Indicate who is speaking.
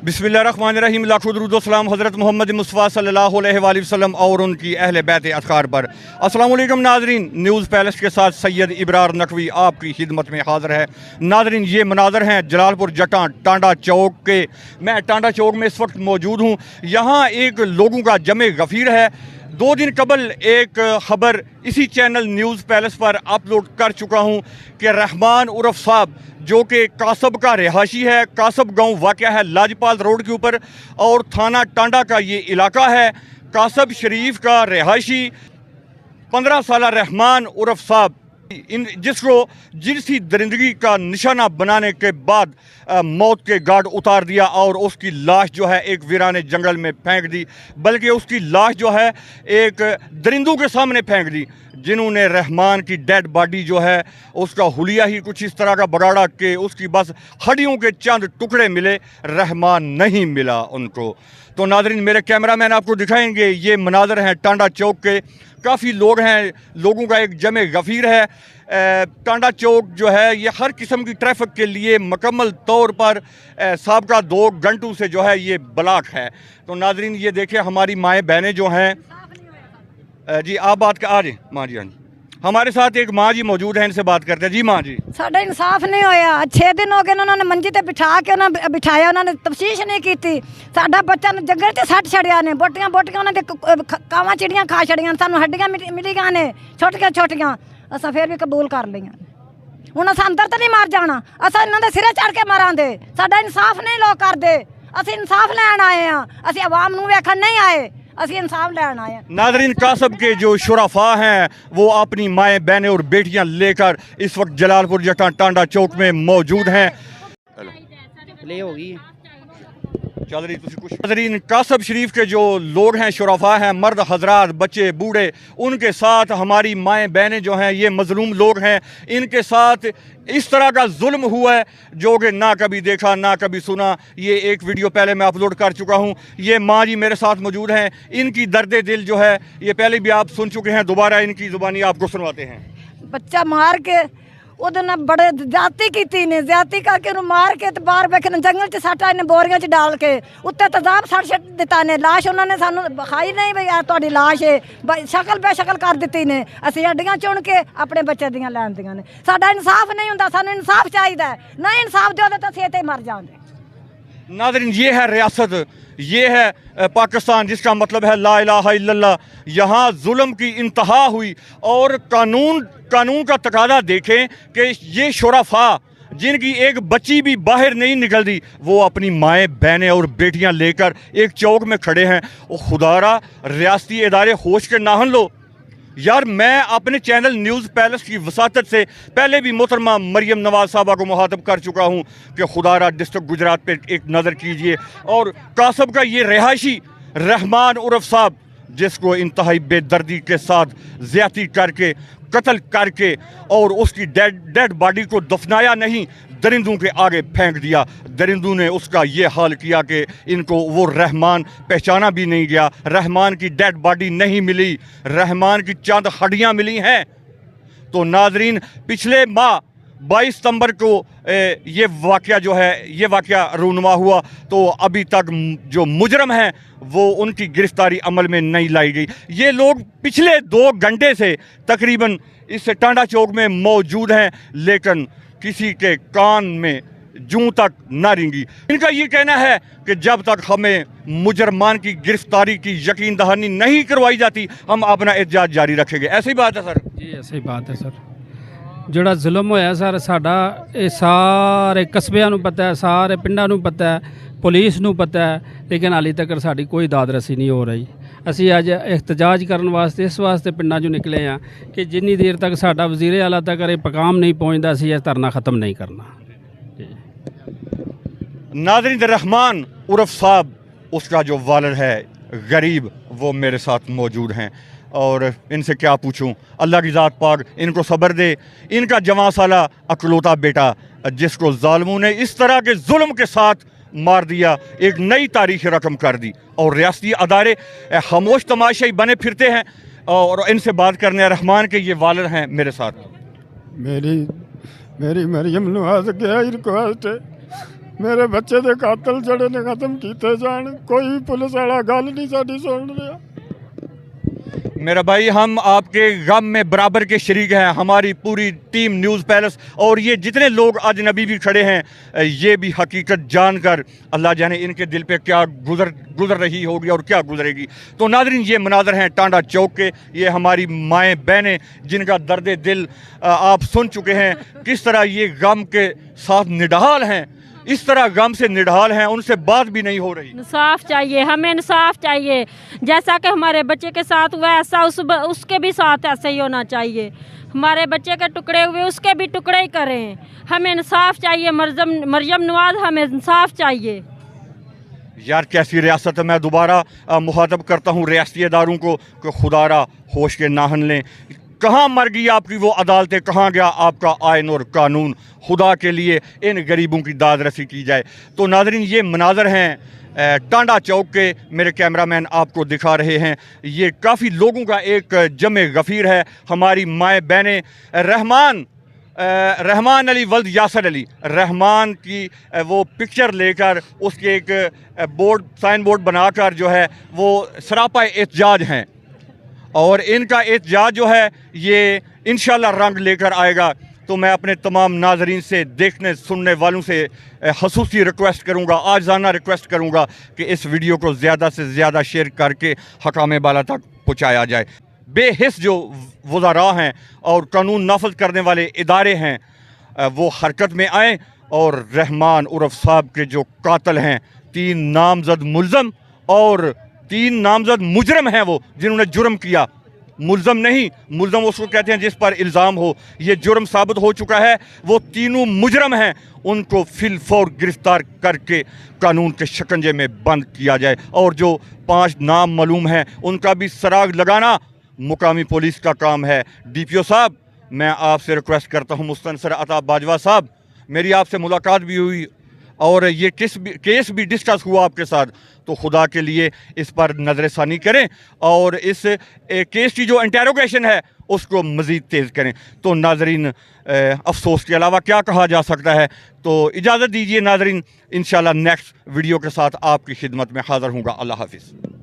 Speaker 1: बिस्मिल्लाहिर्रहमानिर्रहीम। लाखों दुरूद व सलाम हज़रत मोहम्मद मुस्तफ़ा सल्लल्लाहु अलैहि वसल्लम और उनकी अहले बैत अतहार पर। अस्सलाम वालेकुम नाज़रीन, न्यूज़ पैलेस के साथ सैयद इब्रार नकवी आपकी खिदमत में हाज़िर है। नाज़रीन, ये मनाज़र हैं जलालपुर जटां टांडा चौक के। मैं टांडा चौक में इस वक्त मौजूद हूँ। यहाँ एक लोगों का जमे गफ़ीर है। 2 दिन कबल एक ख़बर इसी चैनल न्यूज़ पैलेस पर अपलोड कर चुका हूँ कि रहमान उर्फ साहब, जो कि कासब का रिहायशी है, कासब गांव वाक़या है लाजपाल रोड के ऊपर और थाना टांडा का ये इलाका है। कासब शरीफ का रिहायशी 15 साल रहमान उर्फ साहब, जिसको जिनसी दरिंदगी का निशाना बनाने के बाद मौत के घाट उतार दिया और उसकी लाश जो है एक वीराने जंगल में फेंक दी, बल्कि उसकी लाश जो है एक दरिंदों के सामने फेंक दी, जिन्होंने रहमान की डेड बॉडी जो है उसका हुलिया ही कुछ इस तरह का बगाड़ा कि उसकी बस हड्डियों के चंद टुकड़े मिले, रहमान नहीं मिला उनको। तो नाज़रीन, मेरे कैमरामैन आपको दिखाएंगे ये मनाज़र हैं टांडा चौक के। काफ़ी लोग हैं, लोगों का एक जमे गफ़ीर है। टांडा चौक जो है ये हर किस्म की ट्रैफिक के लिए मुकम्मल तौर पर साबका 2 घंटों से जो है ये ब्लॉक है। तो नाज़रीन, ये देखिए हमारी माएँ बहनें जो हैं, जी आप बात का आज माँ जी, हाँ जी, हमारे साथ एक माँ जी मौजूद हैं, इनसे बात करते हैं। जी माँ जी,
Speaker 2: साडा इंसाफ नहीं होया। 6 दिन हो गए उन्होंने मंजी ते बिठा के उन्होंने बिठाया, उन्होंने तफ्तीश नहीं की थी। साडा बच्चा जंगल से सट छड़िया ने, बोटियां उन्होंने कावां चिड़ियां खा छड़ियां, सानू हड्डियां मिलियां ने छोटियां छोटियां, असां फिर भी कबूल कर लियां। हुण असां अंदर तो नहीं मार जाना, असां इन्हां दे सिरे चढ़ के मारांगे। साडा इंसाफ नहीं लोग करदे, असीं इंसाफ लैण आए हैं, असीं अवाम नूं वेखण नहीं आए, असीं इंसाफ लैण आए हैं।
Speaker 1: नाज़रीन, कासब के जो शुराफा हैं वो अपनी माएँ बहनें और बेटियां लेकर इस वक्त जलालपुर जटां टांडा चौक में मौजूद हैं।
Speaker 3: ले होगी
Speaker 1: चल रही कुछ। नाज़रीन, कासब शरीफ के जो लोग हैं, शुराफा हैं, मर्द हजरात, बच्चे बूढ़े, उनके साथ हमारी माएँ बहनें जो हैं, ये मजलूम लोग हैं, इनके साथ इस तरह का जुल्म हुआ है जो कि ना कभी देखा ना कभी सुना। ये एक वीडियो पहले मैं अपलोड कर चुका हूँ। ये माँ जी मेरे साथ मौजूद हैं, इनकी दर्द दिल जो है ये पहले भी आप सुन चुके हैं, दोबारा इनकी ज़ुबानी आपको सुनवाते हैं।
Speaker 2: बच्चा मार के उहदे नाल बड़े जाती की ने, जाती करके उन्हें मार के तो बाहर बैठे जंगल च सट आए ने, बोरियां च डाल के उत्ते तजाब सट दिता ने। लाश उन्होंने सानू खाई नहीं भी यार तुहाडी लाश है, शक्ल बेशक्ल कर दी ने। असीं हड्डियां चुन के अपने बच्चे दियां लैंदियां ने। साडा इंसाफ नहीं हुंदा, सानू इंसाफ चाहिदा है। नहीं इंसाफ दिओ तो असीं इत्थे मर जावांगे।
Speaker 1: नाज़रीन, ये है रियासत, ये है पाकिस्तान, जिसका मतलब है ला इलाहा इल्लल्लाह। यहाँ जुल्म की इंतहा हुई और कानून का तकादा देखें कि ये शुराफा जिनकी एक बच्ची भी बाहर नहीं निकलती, वो अपनी माएँ बहनें और बेटियाँ लेकर एक चौक में खड़े हैं। और खुदारा रियासती इदारे होश के नाहन लो यार। मैं अपने चैनल न्यूज़ पैलेस की वसातत से पहले भी मोहतरमा मरियम नवाज साहबा को मुखातब कर चुका हूँ कि खुदारा डिस्ट्रिक्ट गुजरात पे एक नज़र कीजिए। और कासब का ये रिहायशी रहमान उर्फ साहब, जिसको इंतहाई बेदर्दी के साथ ज़्यादती करके कत्ल करके और उसकी डेड बॉडी को दफनाया नहीं, दरिंदों के आगे फेंक दिया। दरिंदों ने उसका ये हाल किया कि इनको वो रहमान पहचाना भी नहीं गया। रहमान की डेड बॉडी नहीं मिली, रहमान की चंद हड्डियां मिली हैं। तो नाजरीन, पिछले माह 22 सितंबर को ये वाक़या जो है ये वाक़या रूनुमा हुआ, तो अभी तक जो मुजरम हैं वो उनकी गिरफ्तारी अमल में नहीं लाई गई। ये लोग पिछले 2 घंटे से तकरीबन इस टांडा चौक में मौजूद हैं, लेकिन किसी के कान में जूं तक ना रेंगी। इनका ये कहना है कि जब तक हमें मुजरमान की गिरफ्तारी की यकीन दहानी नहीं करवाई जाती, हम अपना एहतजाज जारी रखेंगे। ऐसी बात है सर?
Speaker 4: जी ऐसी बात है सर। ਜਿਹੜਾ ਜ਼ੁਲਮ ਹੋਇਆ ਸਰ, ਸਾਡਾ ਇਹ ਸਾਰੇ ਕਸਬਿਆਂ ਨੂੰ ਪਤਾ ਹੈ, ਸਾਰੇ ਪਿੰਡਾਂ ਨੂੰ ਪਤਾ ਹੈ, ਪੁਲਿਸ ਨੂੰ ਪਤਾ ਹੈ, ਲੇਕਿਨ ਹਾਲੇ ਤੱਕ ਸਾਡੀ ਕੋਈ ਦਾਦ ਰਸੀ ਨਹੀਂ ਹੋ ਰਹੀ। ਅਸੀਂ ਅੱਜ ਇhtਜਾਜ ਕਰਨ ਵਾਸਤੇ ਇਸ ਵਾਸਤੇ ਪਿੰਡਾਂ 'ਚੋਂ ਨਿਕਲੇ ਹਾਂ ਕਿ ਜਿੰਨੀ ਦੇਰ ਤੱਕ ਸਾਡਾ ਵਜ਼ੀਰ ਆਲਾ ਤੱਕ ਇਹ ਪੈगाम नहीं पहुँचता, ਅਸੀਂ ਇਹ ਧਰਨਾ ख़त्म नहीं करना।
Speaker 1: नाज़रीन, रहमान उर्फ साहब, उसका जो वालिद है गरीब, वो मेरे साथ मौजूद हैं और इनसे क्या पूछूं। अल्लाह की ज़ात पाक इनको सब्र दे। इनका जवां साला अकलौता बेटा, जिसको ज़ालिमों ने इस तरह के जुल्म के साथ मार दिया, एक नई तारीख़ रकम कर दी और रियासती अदारे खामोश तमाशाई बने फिरते हैं। और इनसे बात करने रहमान के ये वालिद हैं मेरे साथ।
Speaker 5: मेरी मरियम नवाज के रिक्वेस्ट है मेरे बच्चे दे कातल जड़े ने खत्म कीते जान, कोई भी पुलिस वाला गल नहीं साडी सुन रहा।
Speaker 1: मेरा भाई, हम आपके गम में बराबर के शरीक हैं, हमारी पूरी टीम न्यूज़ पैलेस और ये जितने लोग अजनबी भी खड़े हैं, ये भी हकीकत जानकर अल्लाह जाने इनके दिल पे क्या गुजर रही होगी और क्या गुजरेगी। तो नाज़रीन, ये मनाज़र हैं टांडा चौक के, ये हमारी माएँ बहनें जिनका दर्द दिल आप सुन चुके हैं, किस तरह ये गम के साथ निढाल हैं, इस तरह गम से निढाल हैं, उनसे बात भी नहीं हो रही।
Speaker 6: इंसाफ चाहिए, हमें इंसाफ चाहिए। जैसा कि हमारे बच्चे के साथ हुआ ऐसा उसके भी साथ ऐसे ही होना चाहिए। हमारे बच्चे के टुकड़े हुए उसके भी टुकड़े ही करें। हमें इंसाफ चाहिए। मरियम नवाज, हमें इंसाफ चाहिए।
Speaker 1: यार कैसी रियासत है। मैं दोबारा मुखातब करता हूँ रियासती इदारों को कि खुदारा होश के नाहन लें। कहाँ मर गई आपकी वो अदालतें, कहाँ गया आपका आइन और कानून। खुदा के लिए इन गरीबों की दाद रसी की जाए। तो नाज़रीन, ये मनाज़र हैं टांडा चौक के, मेरे कैमरामैन आपको दिखा रहे हैं। ये काफ़ी लोगों का एक जमे गफ़ीर है। हमारी माएँ बहनें रहमान अली वल्द यासर अली, रहमान की वो पिक्चर लेकर उसके एक साइन बोर्ड बनाकर जो है वो सरापा एहतजाज हैं और इनका एहतजाज जो है ये इंशाल्लाह रंग लेकर आएगा। तो मैं अपने तमाम नाजरीन से, देखने सुनने वालों से खसूसी रिक्वेस्ट करूंगा, आजाना रिक्वेस्ट करूंगा कि इस वीडियो को ज़्यादा से ज़्यादा शेयर करके हकाम बाला तक पहुँचाया जाए। बेहिस जो वज़ारा हैं और कानून नाफज करने वाले इदारे हैं वो हरकत में आएँ और रहमान उर्फ साहब के जो कातल हैं, 3 नामजद मुल्ज़म और 3 नामजद मुजरम हैं वो जिन्होंने जुर्म किया। मुल्ज़म नहीं, मुल्ज़म उसको कहते हैं जिस पर इल्ज़ाम हो। ये जुर्म साबित हो चुका है, वो तीनों मुजरम हैं। उनको फिलफौर गिरफ्तार करके कानून के शिकंजे में बंद किया जाए और जो 5 नाम मालूम हैं उनका भी सराग लगाना मुकामी पुलिस का काम है। DPO साहब, मैं आपसे रिक्वेस्ट करता हूँ, मुस्तनसर अता बाजवा साहब, मेरी आपसे मुलाकात भी हुई और ये केस भी डिस्कस हुआ आपके साथ, तो खुदा के लिए इस पर नज़रसानी करें और इस केस की जो इंटेरोगेशन है उसको मज़ीद तेज़ करें। तो नाजरीन, अफसोस के अलावा क्या कहा जा सकता है। तो इजाज़त दीजिए नाजरीन, इंशाल्लाह नेक्स्ट वीडियो के साथ आपकी खिदमत में हाज़िर हूँगा। अल्लाह हाफिज़।